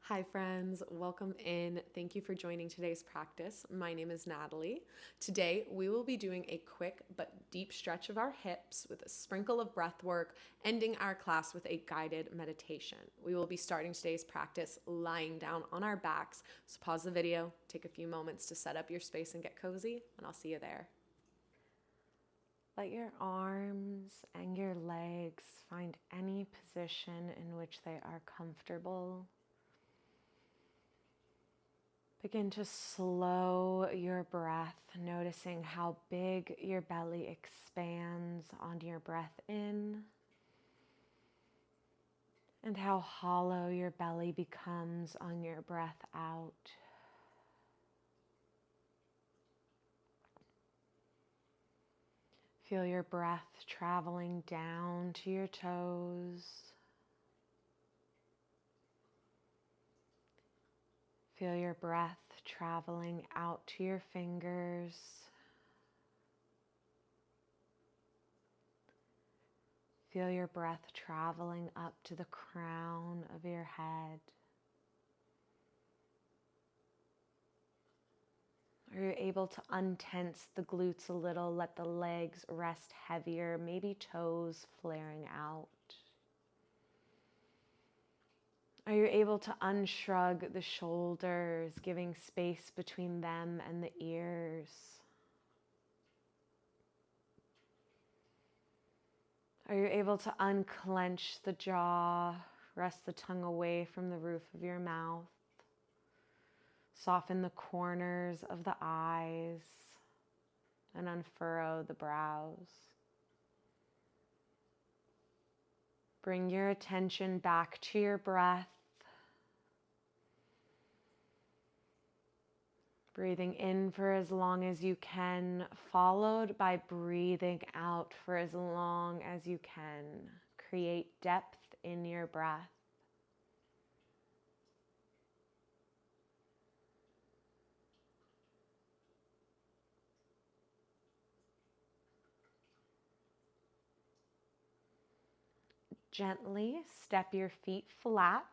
Hi friends, welcome in. Thank you for joining today's practice. My name is Natalie. Today we will be doing a quick but deep stretch of our hips with a sprinkle of breath work, ending our class with a guided meditation. We will be starting today's practice lying down on our backs. So pause the video, take a few moments to set up your space and get cozy, and I'll see you there. Let your arms and your legs find any position in which they are comfortable. Begin to slow your breath, noticing how big your belly expands on your breath in and how hollow your belly becomes on your breath out. Feel your breath traveling down to your toes. Feel your breath traveling out to your fingers. Feel your breath traveling up to the crown of your head. Are you able to untense the glutes a little? Let the legs rest heavier, maybe toes flaring out. Are you able to unshrug the shoulders, giving space between them and the ears? Are you able to unclench the jaw, rest the tongue away from the roof of your mouth, soften the corners of the eyes, and unfurrow the brows? Bring your attention back to your breath. Breathing in for as long as you can, followed by breathing out for as long as you can. Create depth in your breath. Gently step your feet flat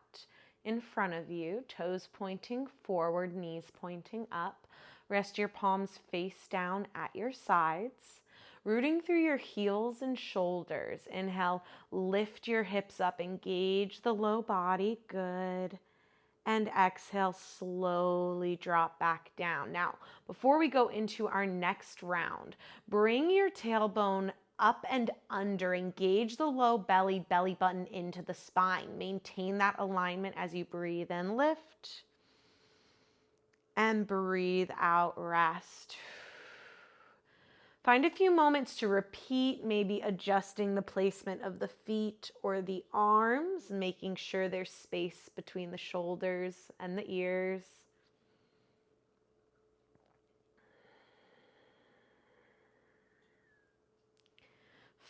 in front of you, toes pointing forward, knees pointing up. Rest your palms face down at your sides, rooting through your heels and shoulders. Inhale, lift your hips up, engage the low body. Good. And exhale, slowly drop back down. Now, before we go into our next round, bring your tailbone up and under. Engage the low belly button into the spine. Maintain that alignment as you breathe in, lift. And breathe out, rest. Find a few moments to repeat, maybe adjusting the placement of the feet or the arms, making sure there's space between the shoulders and the ears.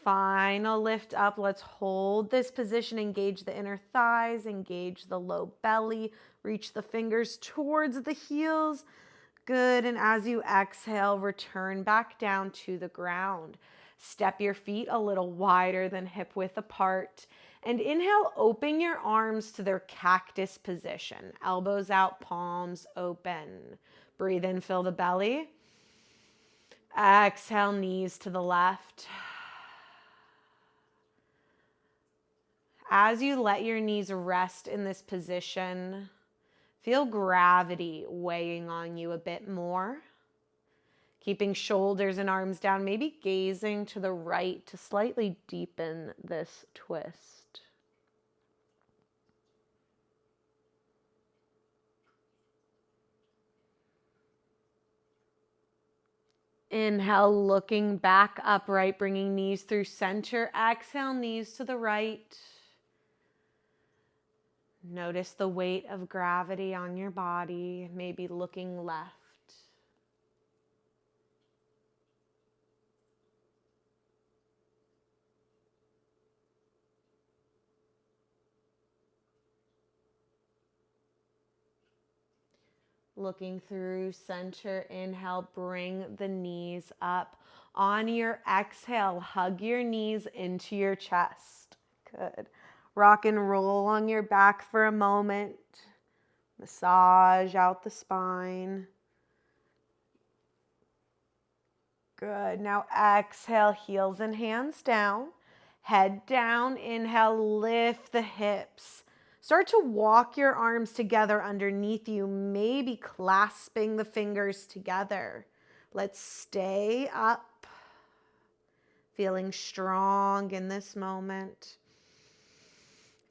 Final lift up. Let's hold this position. Engage the inner thighs, engage the low belly, reach the fingers towards the heels. Good. And as you exhale, return back down to the ground. Step your feet a little wider than hip width apart. And inhale, open your arms to their cactus position. Elbows out, palms open. Breathe in, fill the belly. Exhale, knees to the left. As you let your knees rest in this position, feel gravity weighing on you a bit more. Keeping shoulders and arms down, maybe gazing to the right to slightly deepen this twist. Inhale, looking back upright, bringing knees through center. Exhale, knees to the right. Notice the weight of gravity on your body, maybe looking left. Looking through center, inhale, bring the knees up. On your exhale, hug your knees into your chest. Good. Rock and roll on your back for a moment. Massage out the spine. Good. Now exhale, heels and hands down. Head down. Inhale, lift the hips. Start to walk your arms together underneath you, maybe clasping the fingers together. Let's stay up. Feeling strong in this moment.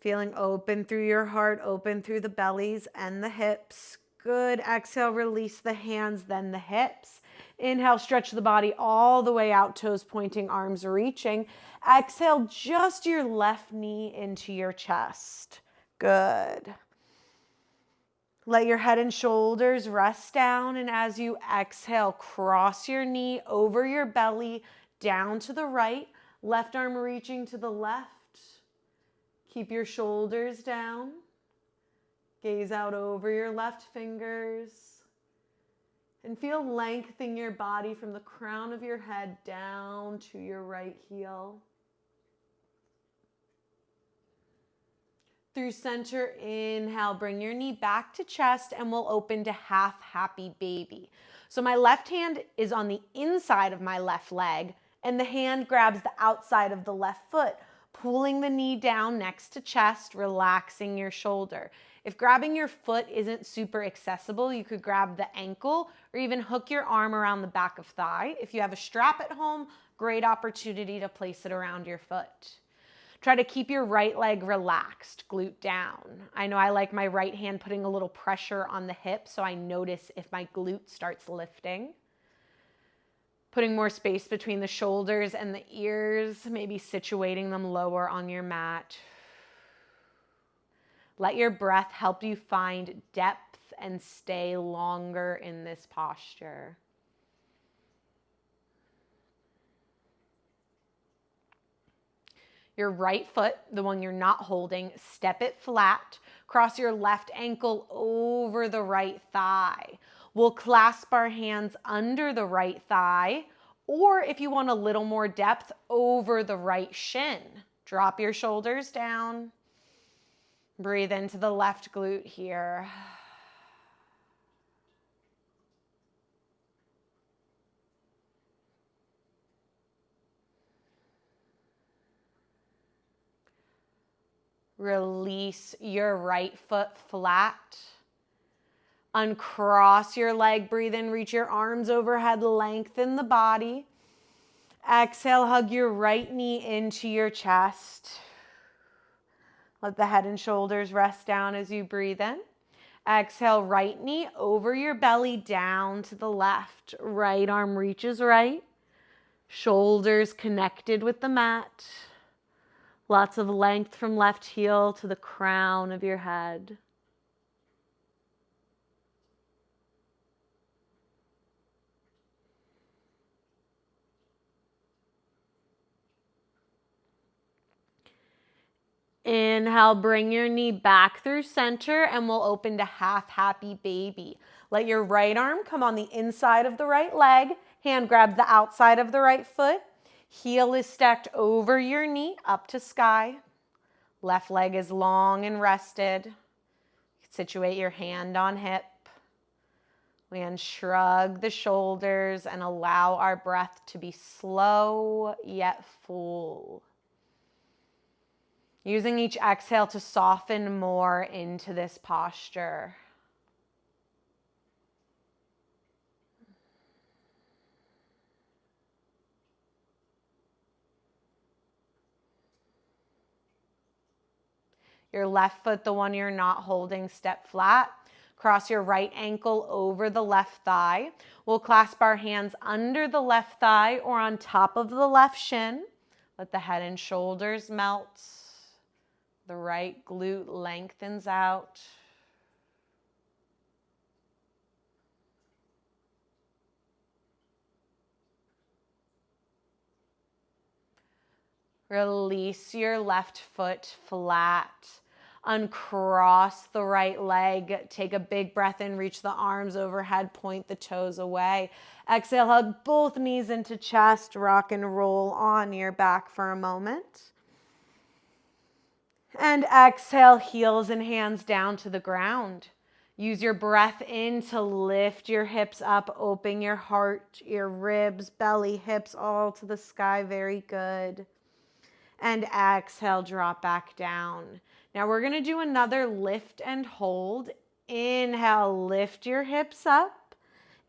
Feeling open through your heart, open through the bellies and the hips. Good. Exhale, release the hands, then the hips. Inhale, stretch the body all the way out, toes pointing, arms reaching. Exhale, just your left knee into your chest. Good. Let your head and shoulders rest down, and as you exhale, cross your knee over your belly, down to the right, left arm reaching to the left. Keep your shoulders down. Gaze out over your left fingers. And feel length in your body from the crown of your head down to your right heel. Through center, inhale, bring your knee back to chest, and we'll open to half happy baby. So my left hand is on the inside of my left leg, and the hand grabs the outside of the left foot, pulling the knee down next to chest, relaxing your shoulder. If grabbing your foot isn't super accessible, you could grab the ankle or even hook your arm around the back of thigh. If you have a strap at home, great opportunity to place it around your foot. Try to keep your right leg relaxed, glute down. I know I like my right hand putting a little pressure on the hip, so I notice if my glute starts lifting. Putting more space between the shoulders and the ears, maybe situating them lower on your mat. Let your breath help you find depth and stay longer in this posture. Your right foot, the one you're not holding, step it flat. Cross your left ankle over the right thigh. We'll clasp our hands under the right thigh, or if you want a little more depth, over the right shin. Drop your shoulders down. Breathe into the left glute here. Release your right foot flat. Uncross your leg, breathe in, reach your arms overhead, lengthen the body. Exhale, hug your right knee into your chest. Let the head and shoulders rest down as you breathe in. Exhale, right knee over your belly, down to the left. Right arm reaches right. Shoulders connected with the mat. Lots of length from left heel to the crown of your head. Inhale, bring your knee back through center, and we'll open to half happy baby. Let your right arm come on the inside of the right leg. Hand grabs the outside of the right foot. Heel is stacked over your knee up to sky. Left leg is long and rested. Situate your hand on hip. We unshrug the shoulders and allow our breath to be slow yet full. Using each exhale to soften more into this posture. Your left foot, the one you're not holding, step flat. Cross your right ankle over the left thigh. We'll clasp our hands under the left thigh or on top of the left shin. Let the head and shoulders melt. The right glute lengthens out. Release your left foot flat. Uncross the right leg. Take a big breath in, reach the arms overhead, point the toes away. Exhale, hug both knees into chest, rock and roll on your back for a moment. And exhale, heels and hands down to the ground. Use your breath in to lift your hips up, open your heart, your ribs, belly, hips all to the sky. Very good. And exhale, drop back down. Now we're going to do another lift and hold. Inhale, lift your hips up.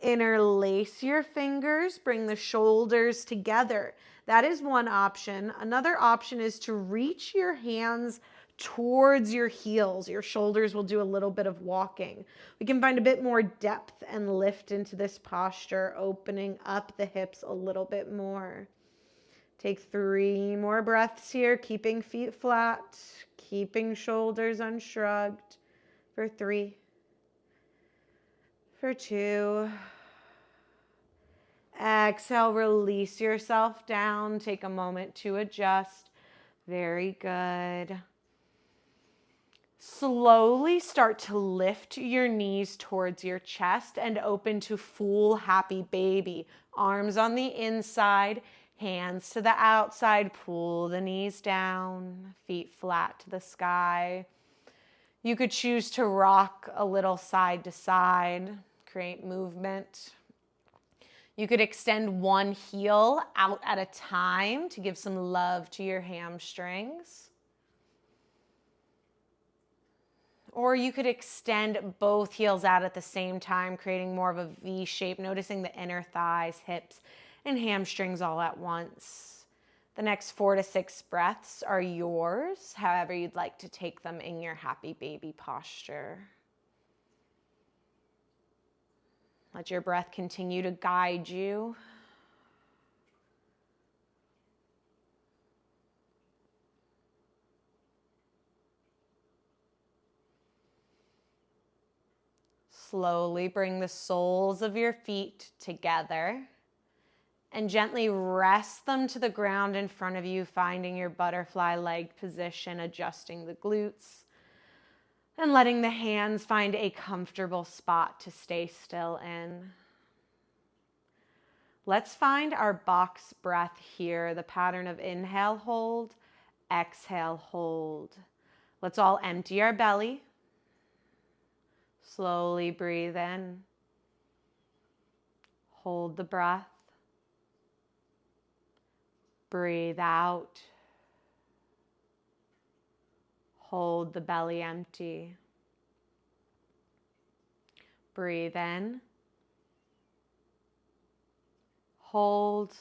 Interlace your fingers, bring the shoulders together. That is one option. Another option is to reach your hands towards your heels. Your shoulders will do a little bit of walking. We can find a bit more depth and lift into this posture, opening up the hips a little bit more. Take 3 more breaths here, keeping feet flat, keeping shoulders unshrugged. For 3, for 2. Exhale, release yourself down. Take a moment to adjust. Very good. Slowly start to lift your knees towards your chest and open to full happy baby. Arms on the inside, hands to the outside. Pull the knees down, feet flat to the sky. You could choose to rock a little side to side, create movement. You could extend one heel out at a time to give some love to your hamstrings. Or you could extend both heels out at the same time, creating more of a V shape, noticing the inner thighs, hips, and hamstrings all at once. The next 4 to 6 breaths are yours, however you'd like to take them in your happy baby posture. Let your breath continue to guide you. Slowly bring the soles of your feet together and gently rest them to the ground in front of you, finding your butterfly leg position, adjusting the glutes, and letting the hands find a comfortable spot to stay still in. Let's find our box breath here, the pattern of inhale, hold, exhale, hold. Let's all empty our belly. Slowly breathe in. Hold the breath. Breathe out. Hold the belly empty. Breathe in. Hold.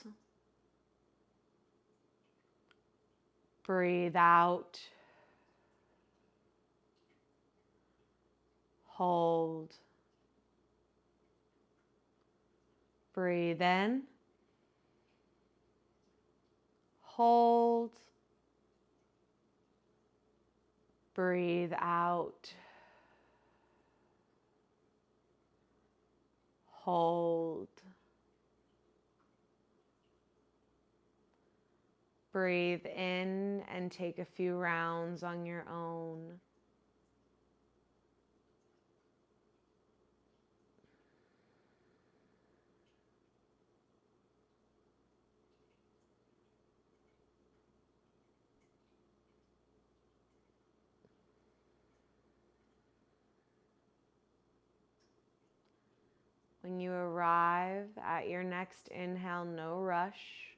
Breathe out. Hold. Breathe in. Hold. Breathe out. Hold. Breathe in and take a few rounds on your own. When you arrive at your next inhale, no rush.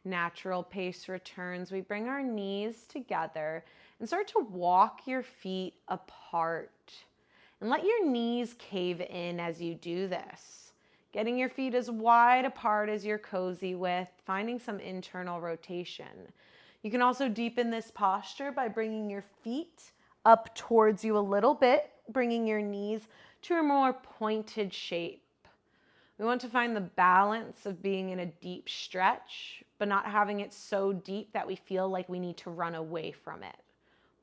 Natural pace returns. We bring our knees together and start to walk your feet apart. And let your knees cave in as you do this. Getting your feet as wide apart as you're cozy with, finding some internal rotation. You can also deepen this posture by bringing your feet up towards you a little bit, bringing your knees to a more pointed shape. We want to find the balance of being in a deep stretch, but not having it so deep that we feel like we need to run away from it.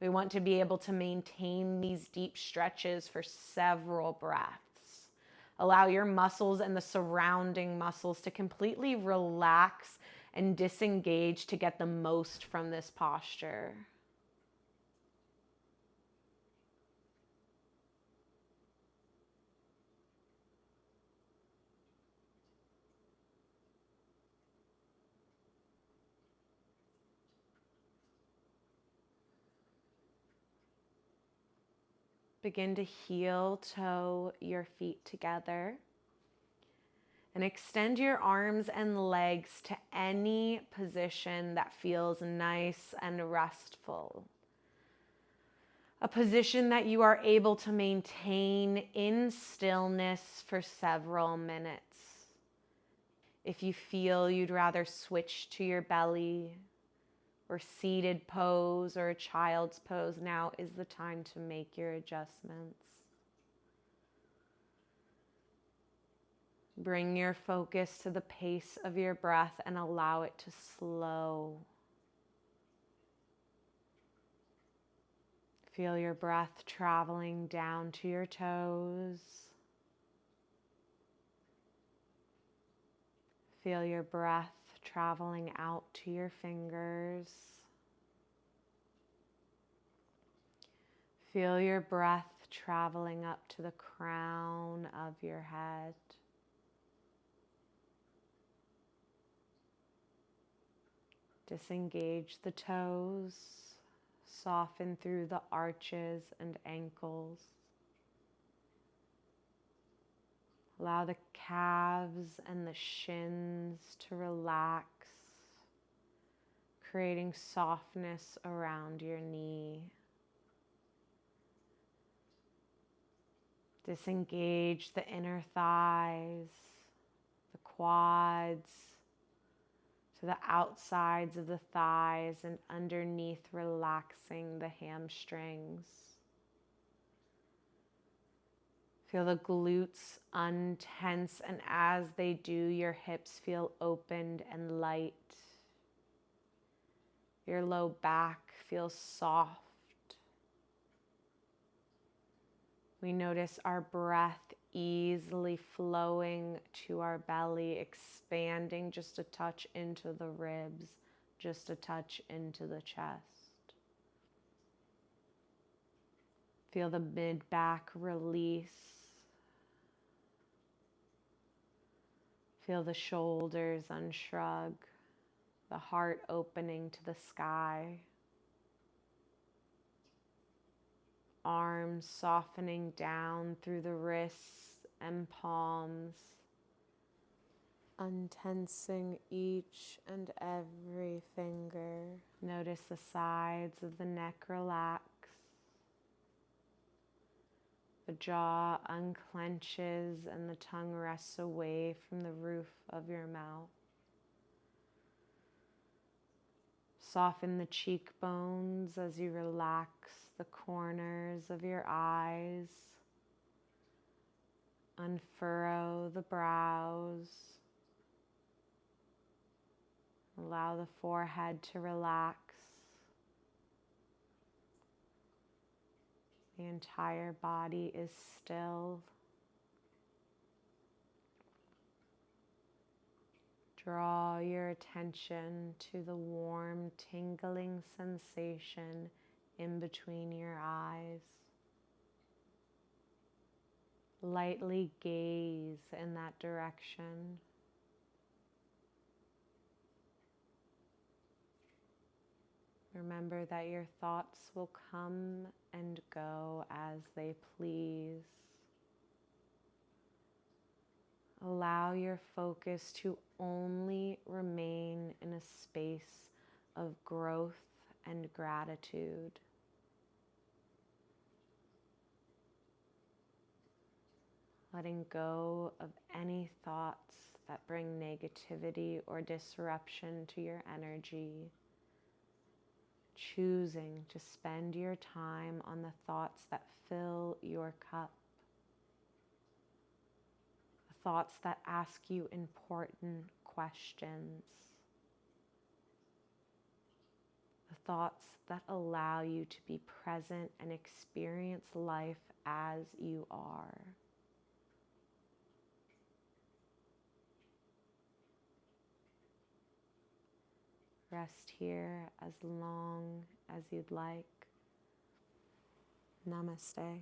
We want to be able to maintain these deep stretches for several breaths. Allow your muscles and the surrounding muscles to completely relax and disengage to get the most from this posture. Begin to heel toe your feet together and extend your arms and legs to any position that feels nice and restful. A position that you are able to maintain in stillness for several minutes. If you feel you'd rather switch to your belly or seated pose or a child's pose, now is the time to make your adjustments. Bring your focus to the pace of your breath and allow it to slow. Feel your breath traveling down to your toes. Feel your breath traveling out to your fingers. Feel your breath traveling up to the crown of your head. Disengage the toes, soften through the arches and ankles. Allow the calves and the shins to relax, creating softness around your knee. Disengage the inner thighs, the quads, to the outsides of the thighs and underneath, relaxing the hamstrings. Feel the glutes untense, and as they do, your hips feel opened and light. Your low back feels soft. We notice our breath easily flowing to our belly, expanding just a touch into the ribs, just a touch into the chest. Feel the mid-back release. Feel the shoulders unshrug, the heart opening to the sky. Arms softening down through the wrists and palms, untensing each and every finger. Notice the sides of the neck relax. The jaw unclenches and the tongue rests away from the roof of your mouth. Soften the cheekbones as you relax the corners of your eyes. Unfurrow the brows. Allow the forehead to relax. The entire body is still. Draw your attention to the warm, tingling sensation in between your eyes. Lightly gaze in that direction. Remember that your thoughts will come and go as they please. Allow your focus to only remain in a space of growth and gratitude. Letting go of any thoughts that bring negativity or disruption to your energy. Choosing to spend your time on the thoughts that fill your cup. The thoughts that ask you important questions. The thoughts that allow you to be present and experience life as you are. Rest here as long as you'd like. Namaste.